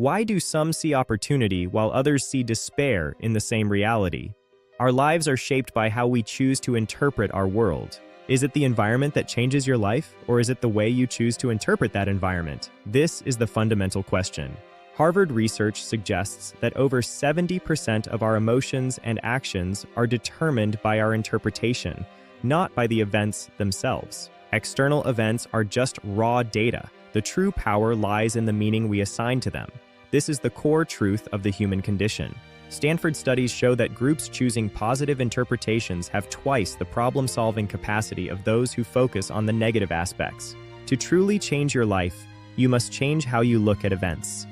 Why do some see opportunity while others see despair in the same reality? Our lives are shaped by how we choose to interpret our world. Is it the environment that changes your life, or is it the way you choose to interpret that environment? This is the fundamental question. Harvard research suggests that over 70% of our emotions and actions are determined by our interpretation, not by the events themselves. External events are just raw data. The true power lies in the meaning we assign to them. This is the core truth of the human condition. Stanford studies show that groups choosing positive interpretations have twice the problem-solving capacity of those who focus on the negative aspects. To truly change your life, you must change how you look at events.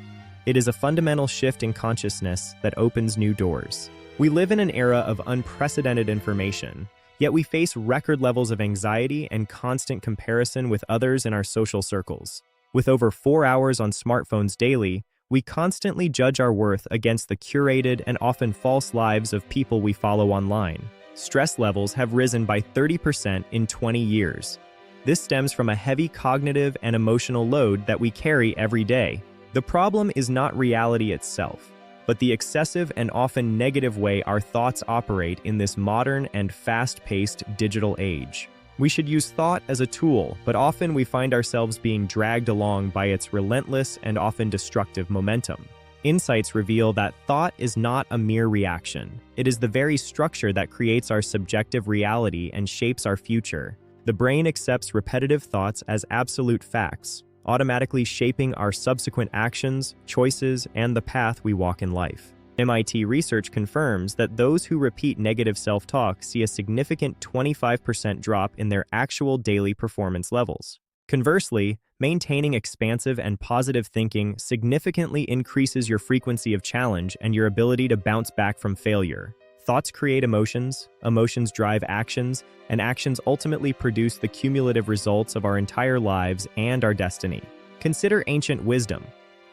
It is a fundamental shift in consciousness that opens new doors. We live in an era of unprecedented information, yet we face record levels of anxiety and constant comparison with others in our social circles. With over 4 hours on smartphones daily, we constantly judge our worth against the curated and often false lives of people we follow online. Stress levels have risen by 30% in 20 years. This stems from a heavy cognitive and emotional load that we carry every day. The problem is not reality itself, but the excessive and often negative way our thoughts operate in this modern and fast-paced digital age. We should use thought as a tool, but often we find ourselves being dragged along by its relentless and often destructive momentum. Insights reveal that thought is not a mere reaction. It is the very structure that creates our subjective reality and shapes our future. The brain accepts repetitive thoughts as absolute facts, automatically shaping our subsequent actions, choices, and the path we walk in life. MIT research confirms that those who repeat negative self-talk see a significant 25% drop in their actual daily performance levels. Conversely, maintaining expansive and positive thinking significantly increases your frequency of challenge and your ability to bounce back from failure. Thoughts create emotions, emotions drive actions, and actions ultimately produce the cumulative results of our entire lives and our destiny. Consider ancient wisdom.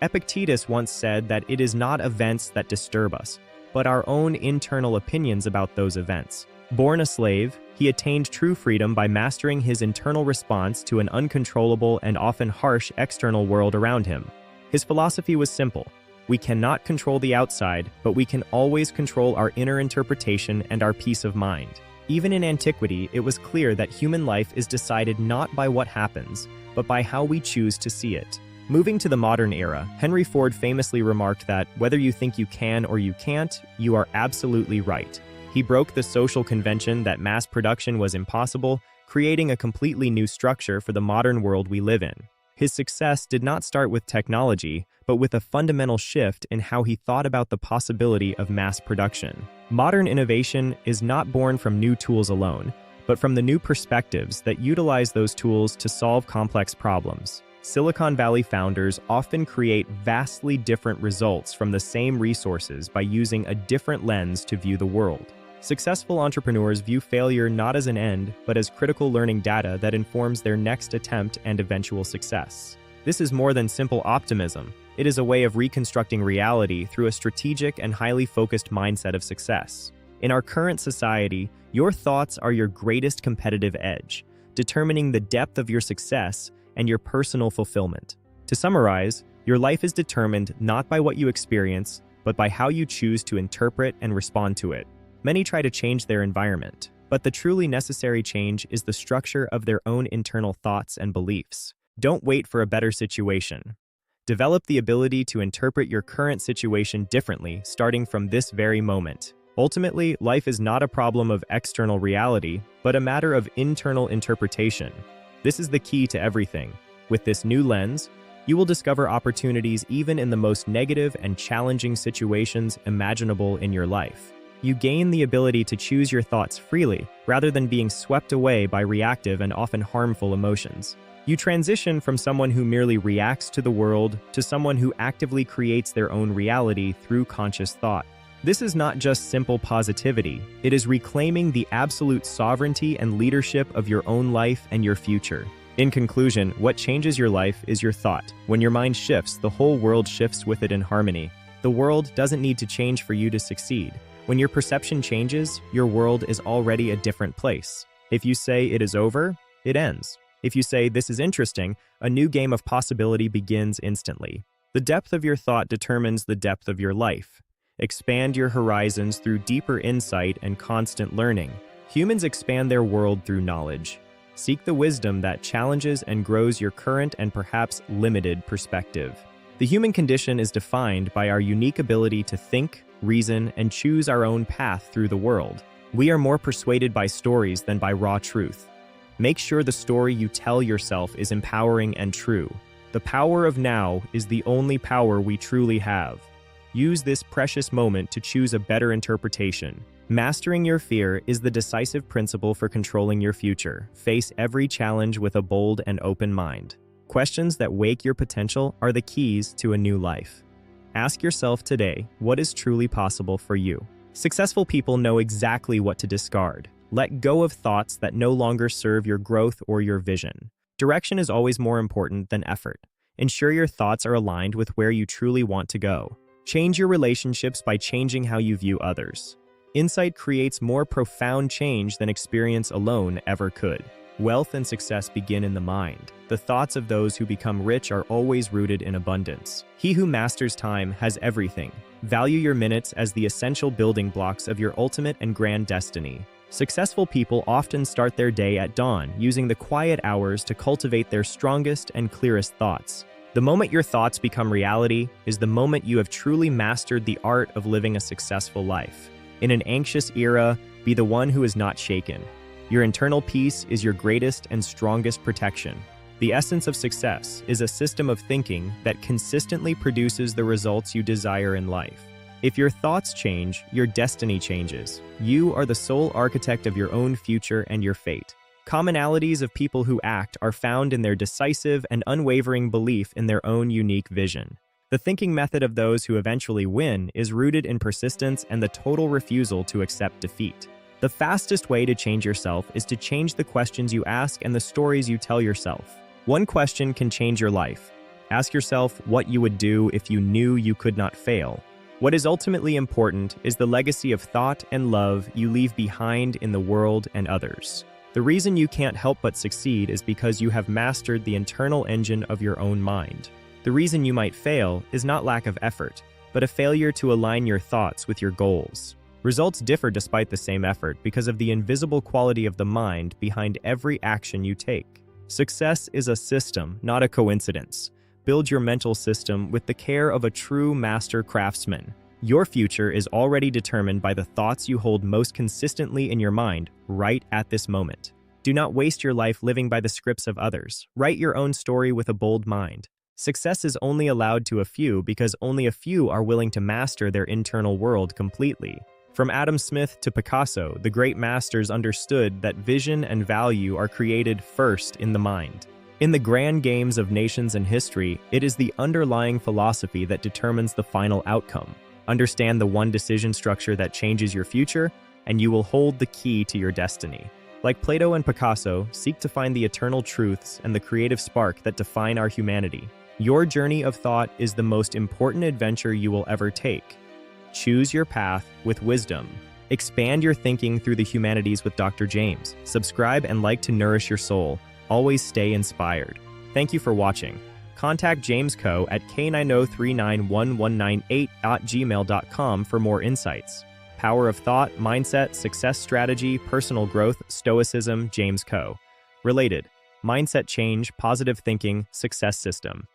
Epictetus once said that it is not events that disturb us, but our own internal opinions about those events. Born a slave, he attained true freedom by mastering his internal response to an uncontrollable and often harsh external world around him. His philosophy was simple. We cannot control the outside, but we can always control our inner interpretation and our peace of mind. Even in antiquity, it was clear that human life is decided not by what happens, but by how we choose to see it. Moving to the modern era, Henry Ford famously remarked that whether you think you can or you can't, you are absolutely right. He broke the social convention that mass production was impossible, creating a completely new structure for the modern world we live in. His success did not start with technology, but with a fundamental shift in how he thought about the possibility of mass production. Modern innovation is not born from new tools alone, but from the new perspectives that utilize those tools to solve complex problems. Silicon Valley founders often create vastly different results from the same resources by using a different lens to view the world. Successful entrepreneurs view failure not as an end, but as critical learning data that informs their next attempt and eventual success. This is more than simple optimism. It is a way of reconstructing reality through a strategic and highly focused mindset of success. In our current society, your thoughts are your greatest competitive edge, determining the depth of your success and your personal fulfillment. To summarize, your life is determined not by what you experience, but by how you choose to interpret and respond to it. Many try to change their environment, but the truly necessary change is the structure of their own internal thoughts and beliefs. Don't wait for a better situation. Develop the ability to interpret your current situation differently, starting from this very moment. Ultimately, life is not a problem of external reality, but a matter of internal interpretation. This is the key to everything. With this new lens, you will discover opportunities even in the most negative and challenging situations imaginable in your life. You gain the ability to choose your thoughts freely, rather than being swept away by reactive and often harmful emotions. You transition from someone who merely reacts to the world to someone who actively creates their own reality through conscious thought. This is not just simple positivity, it is reclaiming the absolute sovereignty and leadership of your own life and your future. In conclusion, what changes your life is your thought. When your mind shifts, the whole world shifts with it in harmony. The world doesn't need to change for you to succeed. When your perception changes, your world is already a different place. If you say it is over, it ends. If you say this is interesting, a new game of possibility begins instantly. The depth of your thought determines the depth of your life. Expand your horizons through deeper insight and constant learning. Humans expand their world through knowledge. Seek the wisdom that challenges and grows your current and perhaps limited perspective. The human condition is defined by our unique ability to think, reason, and choose our own path through the world. We are more persuaded by stories than by raw truth. Make sure the story you tell yourself is empowering and true. The power of now is the only power we truly have. Use this precious moment to choose a better interpretation. Mastering your fear is the decisive principle for controlling your future. Face every challenge with a bold and open mind. Questions that wake your potential are the keys to a new life. Ask yourself today, what is truly possible for you? Successful people know exactly what to discard. Let go of thoughts that no longer serve your growth or your vision. Direction is always more important than effort. Ensure your thoughts are aligned with where you truly want to go. Change your relationships by changing how you view others. Insight creates more profound change than experience alone ever could. Wealth and success begin in the mind. The thoughts of those who become rich are always rooted in abundance. He who masters time has everything. Value your minutes as the essential building blocks of your ultimate and grand destiny. Successful people often start their day at dawn, using the quiet hours to cultivate their strongest and clearest thoughts. The moment your thoughts become reality is the moment you have truly mastered the art of living a successful life. In an anxious era, be the one who is not shaken. Your internal peace is your greatest and strongest protection. The essence of success is a system of thinking that consistently produces the results you desire in life. If your thoughts change, your destiny changes. You are the sole architect of your own future and your fate. Commonalities of people who act are found in their decisive and unwavering belief in their own unique vision. The thinking method of those who eventually win is rooted in persistence and the total refusal to accept defeat. The fastest way to change yourself is to change the questions you ask and the stories you tell yourself. One question can change your life. Ask yourself what you would do if you knew you could not fail. What is ultimately important is the legacy of thought and love you leave behind in the world and others. The reason you can't help but succeed is because you have mastered the internal engine of your own mind. The reason you might fail is not lack of effort, but a failure to align your thoughts with your goals. Results differ despite the same effort because of the invisible quality of the mind behind every action you take. Success is a system, not a coincidence. Build your mental system with the care of a true master craftsman. Your future is already determined by the thoughts you hold most consistently in your mind right at this moment. Do not waste your life living by the scripts of others. Write your own story with a bold mind. Success is only allowed to a few because only a few are willing to master their internal world completely. From Adam Smith to Picasso, the great masters understood that vision and value are created first in the mind. In the grand games of nations and history, it is the underlying philosophy that determines the final outcome. Understand the one decision structure that changes your future, and you will hold the key to your destiny. Like Plato and Picasso, seek to find the eternal truths and the creative spark that define our humanity. Your journey of thought is the most important adventure you will ever take. Choose your path with wisdom. Expand your thinking through the humanities with Dr. James. Subscribe and like to nourish your soul. Always stay inspired. Thank you for watching. Contact James Co. at k90391198@gmail.com for more insights. Power of thought, mindset, success strategy, personal growth, stoicism, James Co. Related: mindset change, positive thinking, success system.